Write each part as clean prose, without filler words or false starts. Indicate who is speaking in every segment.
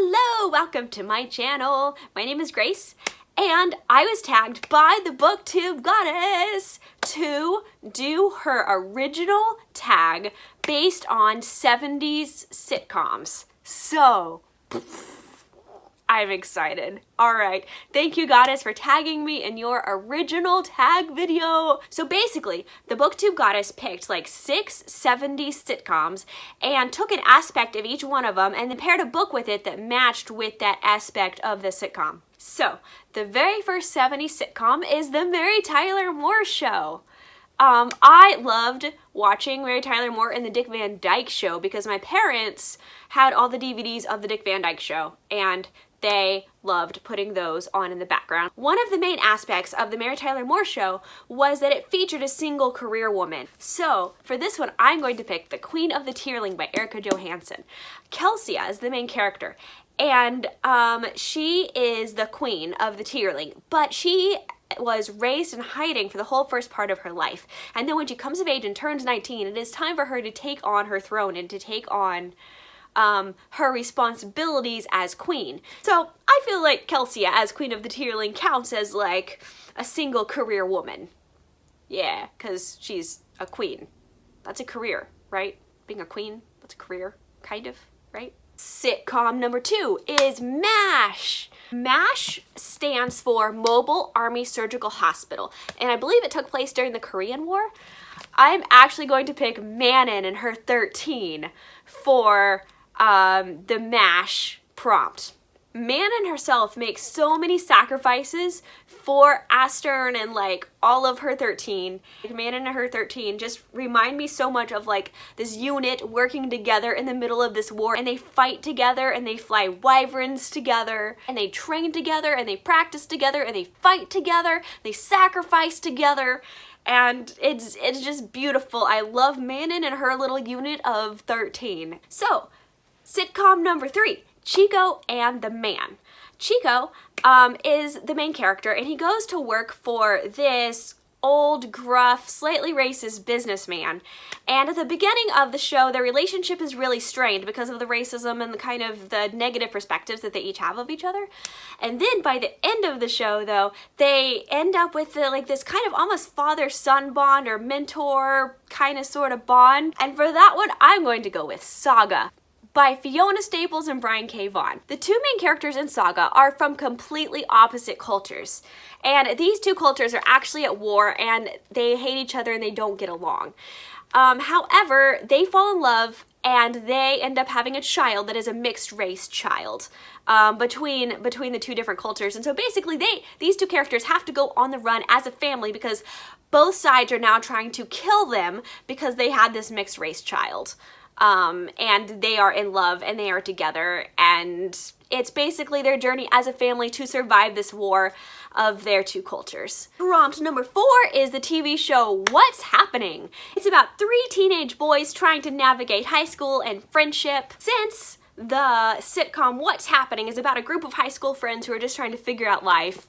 Speaker 1: Hello, welcome to my channel. My name is Grace, and I was tagged by the BookTube Goddess to do her original tag based on 70s sitcoms. So, I'm excited. All right, thank you, Goddess, for tagging me in your original tag video. So basically, the BookTube Goddess picked like 6 70s sitcoms and took an aspect of each one of them and then paired a book with it that matched with that aspect of the sitcom. So, the very first 70s sitcom is The Mary Tyler Moore Show. I loved watching Mary Tyler Moore and the Dick Van Dyke Show because my parents had all the DVDs of the Dick Van Dyke Show, and they loved putting those on in the background. One of the main aspects of the Mary Tyler Moore Show was that it featured a single career woman. So for this one, I'm going to pick The Queen of the Tierling by Erica Johansson. Kelsia is the main character, and she is the queen of the tierling, but she was raised in hiding for the whole first part of her life. And then when she comes of age and turns 19, it is time for her to take on her throne and to take on her responsibilities as queen. So I feel like Kelsia as Queen of the Tierling counts as like a single career woman. Yeah, because she's a queen. That's a career, right? Being a queen, that's a career, kind of, right? Sitcom number 2 is MASH. MASH stands for Mobile Army Surgical Hospital, and I believe it took place during the Korean War. I'm actually going to pick Manon and her 13 for the MASH prompt. Manon herself makes so many sacrifices for Astern and like all of her 13. Manon and her 13 just remind me so much of like this unit working together in the middle of this war, and they fight together and they fly wyverns together and they train together and they practice together and they fight together, they sacrifice together. And it's just beautiful. I love Manon and her little unit of 13. So, sitcom number 3, Chico and the Man. Chico is the main character, and he goes to work for this old, gruff, slightly racist businessman. And at the beginning of the show, their relationship is really strained because of the racism and the kind of the negative perspectives that they each have of each other. And then by the end of the show, though, they end up with like this kind of almost father-son bond or mentor kind of sort of bond. And for that one, I'm going to go with Saga by Fiona Staples and Brian K. Vaughan. The two main characters in Saga are from completely opposite cultures. And these two cultures are actually at war, and they hate each other and they don't get along. However, they fall in love and they end up having a child that is a mixed race child between the two different cultures. And so basically these two characters have to go on the run as a family because both sides are now trying to kill them because they had this mixed race child. And they are in love and they are together, and it's basically their journey as a family to survive this war of their two cultures. Prompt number 4 is the TV show What's Happening. It's about 3 teenage boys trying to navigate high school and friendship. Since the sitcom What's Happening is about a group of high school friends who are just trying to figure out life,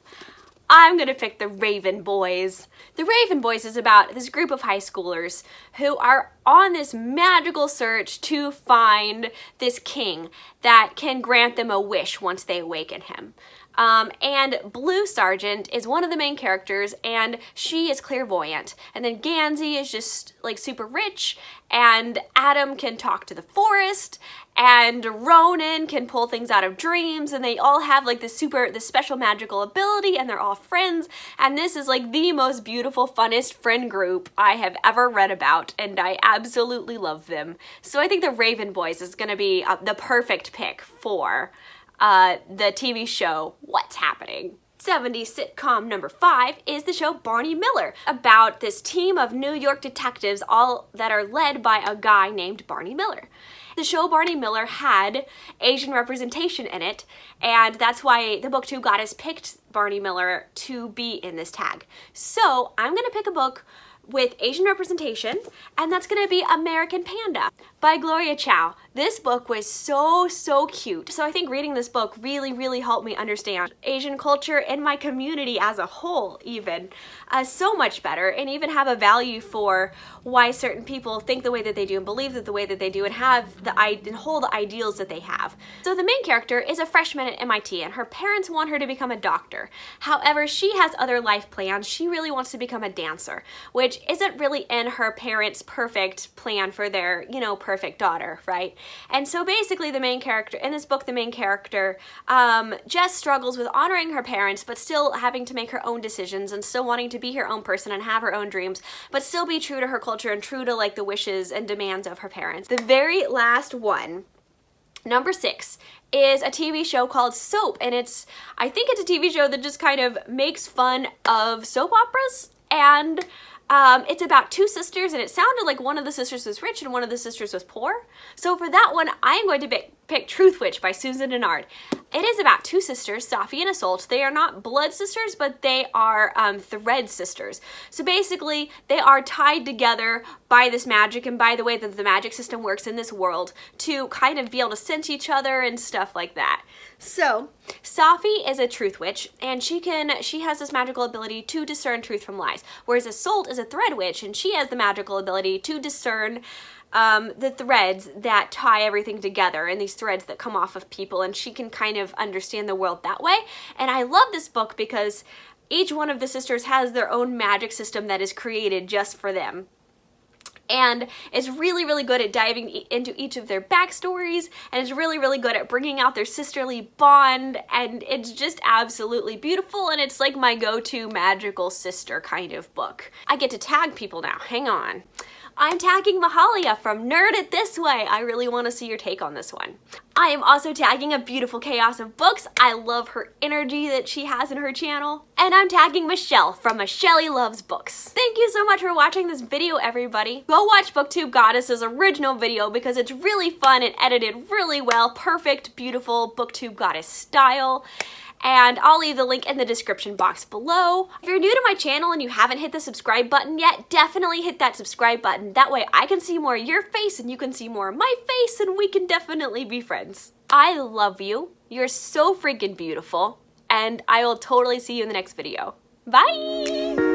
Speaker 1: I'm gonna pick the Raven Boys. The Raven Boys is about this group of high schoolers who are on this magical search to find this king that can grant them a wish once they awaken him. And Blue Sergeant is one of the main characters, and she is clairvoyant. And then Gansey is just like super rich, and Adam can talk to the forest, and Ronan can pull things out of dreams, and they all have like this special magical ability, and they're all friends. And this is like the most beautiful, funnest friend group I have ever read about, and I absolutely love them. So I think the Raven Boys is gonna be the perfect pick for the TV show What's Happening. 70s sitcom number 5 is the show Barney Miller, about this team of New York detectives all that are led by a guy named Barney Miller. The show Barney Miller had Asian representation in it, and that's why the BookTube Goddess picked Barney Miller to be in this tag. So I'm gonna pick a book with Asian representation, and that's gonna be American Panda by Gloria Chow. This book was so cute. So I think reading this book really helped me understand Asian culture and my community as a whole even so much better, and even have a value for why certain people think the way that they do and believe that the way that they do and have and hold the ideals that they have. So the main character is a freshman at MIT and her parents want her to become a doctor. However, she has other life plans. She really wants to become a dancer, which isn't really in her parents' perfect plan for their, you know, perfect daughter, right? And so basically the main character, in this book, the main character just struggles with honoring her parents, but still having to make her own decisions and still wanting to be her own person and have her own dreams, but still be true to her culture and true to like the wishes and demands of her parents. The very last one, number 6, is a TV show called Soap, and I think it's a TV show that just kind of makes fun of soap operas, and it's about 2 sisters, and it sounded like one of the sisters was rich and one of the sisters was poor. So for that one, I am going to pick Truth Witch by Susan Dennard. It is about 2 sisters, Safi and Isolde. They are not blood sisters, but they are thread sisters. So basically, they are tied together by this magic and by the way that the magic system works in this world to kind of be able to sense each other and stuff like that. So Safi is a truth witch, and she has this magical ability to discern truth from lies, whereas Isolde is a thread witch, and she has the magical ability to discern the threads that tie everything together and these threads that come off of people, and she can kind of understand the world that way. And I love this book because each one of the sisters has their own magic system that is created just for them. And it's really good at diving into each of their backstories, and it's really good at bringing out their sisterly bond, and it's just absolutely beautiful, and it's like my go-to magical sister kind of book. I get to tag people now, hang on. I'm tagging Mahalia from Nerd It This Way. I really want to see your take on this one. I am also tagging A Beautiful Chaos of Books. I love her energy that she has in her channel. And I'm tagging Michelle from Michelle Loves Books. Thank you so much for watching this video, everybody. Go watch BookTube Goddess's original video because it's really fun and edited really well. Perfect, beautiful BookTube Goddess style. And I'll leave the link in the description box below. If you're new to my channel and you haven't hit the subscribe button yet, definitely hit that subscribe button. That way I can see more of your face and you can see more of my face, and we can definitely be friends. I love you. You're so freaking beautiful, and I will totally see you in the next video. Bye!